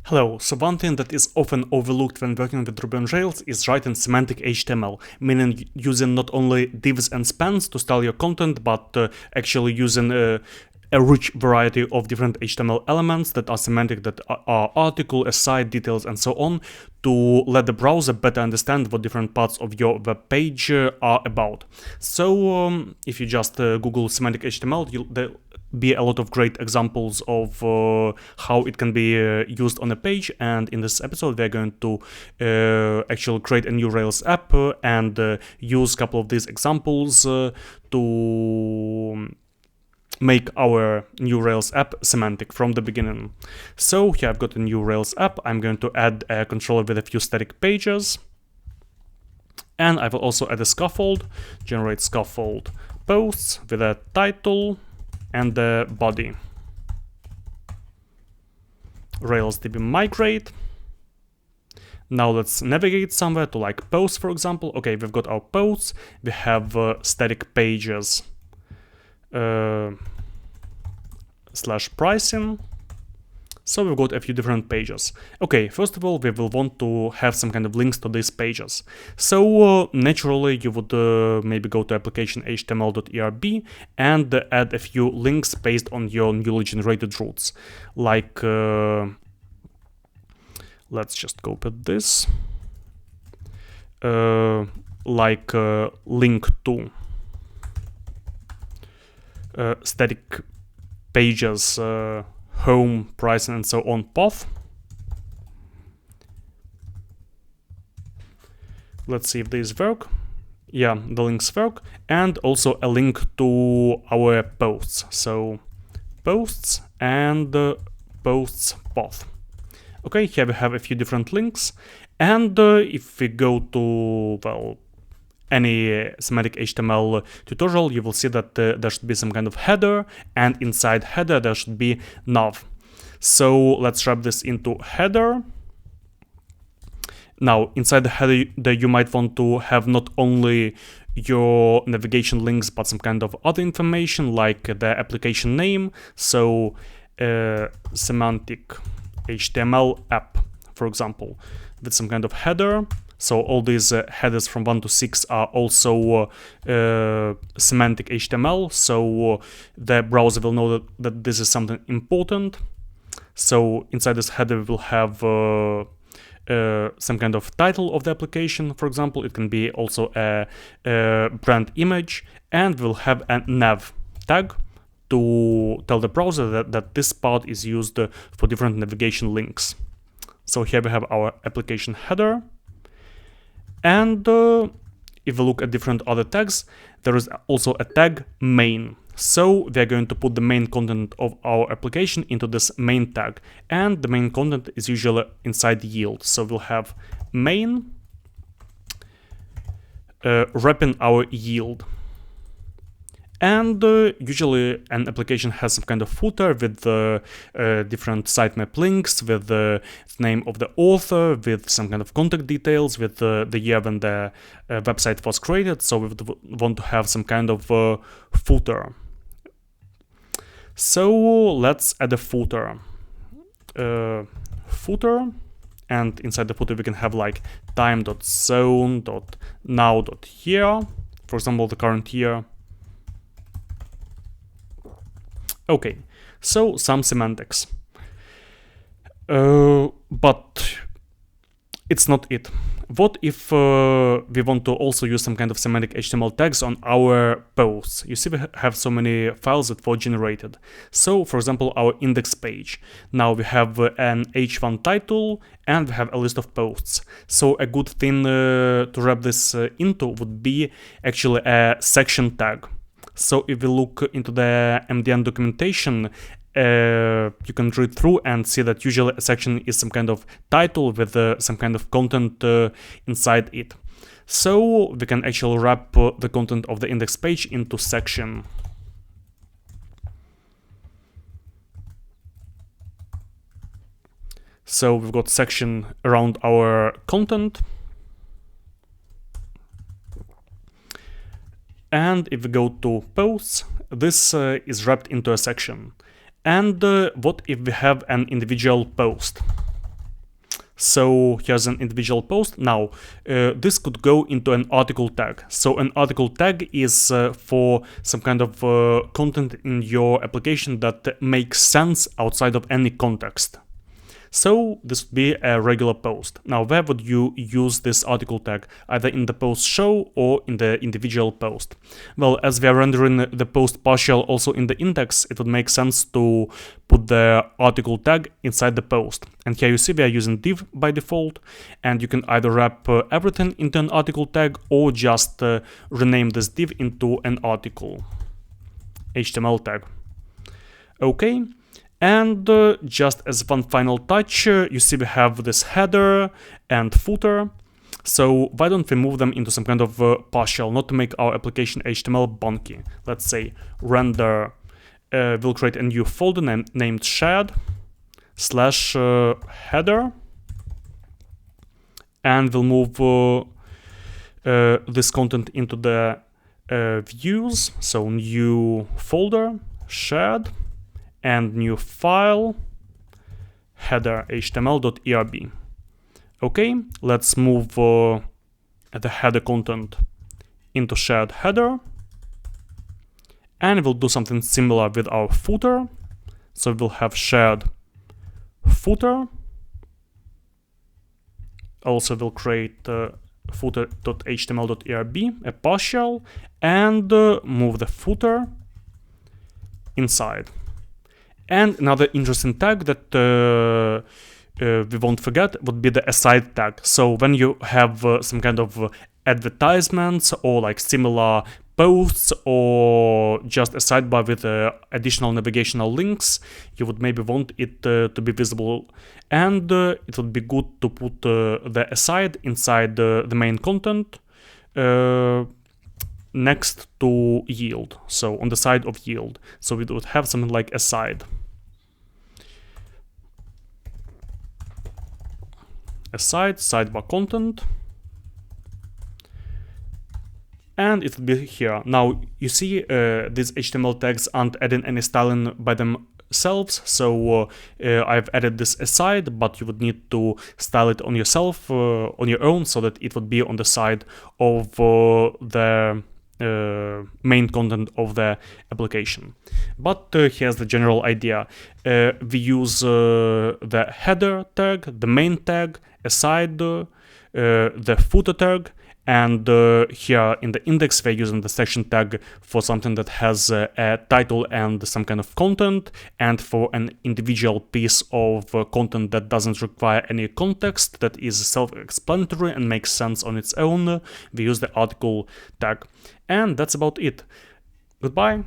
Hello, so one thing that is often overlooked when working with Ruby on Rails is writing semantic HTML, meaning using not only divs and spans to style your content, but actually using a rich variety of different HTML elements that are semantic, that are article, aside, details, and so on, to let the browser better understand what different parts of your web page are about. So if you just Google semantic HTML, there'll be a lot of great examples of how it can be used on a page, and in this episode we're going to actually create a new Rails app and use a couple of these examples to make our new Rails app semantic from the beginning. So here I've got a new Rails app. I'm going to add a controller with a few static pages, and I will also add a scaffold, generate scaffold posts with a title and the body. Rails DB migrate. Now let's navigate somewhere to like posts, for example. Okay, we've got our posts. We have static pages slash pricing. So we've got a few different pages. Okay, first of all, we will want to have some kind of links to these pages. So naturally, you would maybe go to application html.erb and add a few links based on your newly generated routes. Like, let's just copy this. Like link to static pages, home, pricing, and so on path. Let's see if these work. Yeah, the links work. And also a link to our posts. So posts and posts path. Okay, here we have a few different links. And if we go to, well, any semantic HTML tutorial, you will see that there should be some kind of header, and inside header there should be nav. So let's wrap this into header. Now inside the header you might want to have not only your navigation links but some kind of other information like the application name. So semantic HTML app, for example, with some kind of header. So all these headers from 1 to 6 are also semantic HTML, so the browser will know that this is something important. So inside this header we will have some kind of title of the application, for example. It can be also a brand image, and we'll have a nav tag to tell the browser that this part is used for different navigation links. So here we have our application header. And if we look at different other tags, there is also a tag main. So we're going to put the main content of our application into this main tag. And the main content is usually inside yield. So we'll have main wrapping our yield. And usually an application has some kind of footer with different sitemap links, with the name of the author, with some kind of contact details, with the year when the website was created. So we would want to have some kind of footer. So let's add a footer. Footer, and inside the footer we can have like time.zone.now.year, for example, the current year. Okay, so some semantics. But it's not it. What if we want to also use some kind of semantic HTML tags on our posts? You see, we have so many files that were generated. So, for example, our index page. Now we have an h1 title and we have a list of posts. So a good thing to wrap this into would be actually a section tag. So if we look into the MDN documentation, you can read through and see that usually a section is some kind of title with some kind of content inside it. So we can actually wrap the content of the index page into section. So we've got section around our content. And if we go to posts, this is wrapped into a section. And what if we have an individual post? So here's an individual post. Now, this could go into an article tag. So an article tag is for some kind of content in your application that makes sense outside of any context. So this would be a regular post. Now, where would you use this article tag? Either in the post show or in the individual post. Well, as we are rendering the post partial also in the index, it would make sense to put the article tag inside the post. And here you see we are using div by default, and you can either wrap everything into an article tag or just rename this div into an article HTML tag. Okay. And just as one final touch, you see we have this header and footer. So why don't we move them into some kind of partial, not to make our application HTML bunky. Let's say render, we'll create a new folder named shared /header, and we'll move this content into the views. So new folder, shared, and new file, header html.erb. Okay, let's move the header content into shared header, and we'll do something similar with our footer. So we'll have shared footer. Also, we'll create footer.html.erb, a partial, and move the footer inside. And another interesting tag that we won't forget would be the aside tag. So when you have some kind of advertisements or like similar posts or just a sidebar with additional navigational links, you would maybe want it to be visible, and it would be good to put the aside inside the main content next to yield, so on the side of yield. So we would have something like aside. Aside, sidebar content. And it will be here. Now, you see these HTML tags aren't adding any styling by themselves, so I've added this aside, but you would need to style it on yourself, on your own, so that it would be on the side of the main content of the application. But here's the general idea. We use the header tag, the main tag, aside, the footer tag, and here in the index we're using the section tag for something that has a title and some kind of content, and for an individual piece of content that doesn't require any context, that is self-explanatory and makes sense on its own, we use the article tag. And that's about it. Goodbye.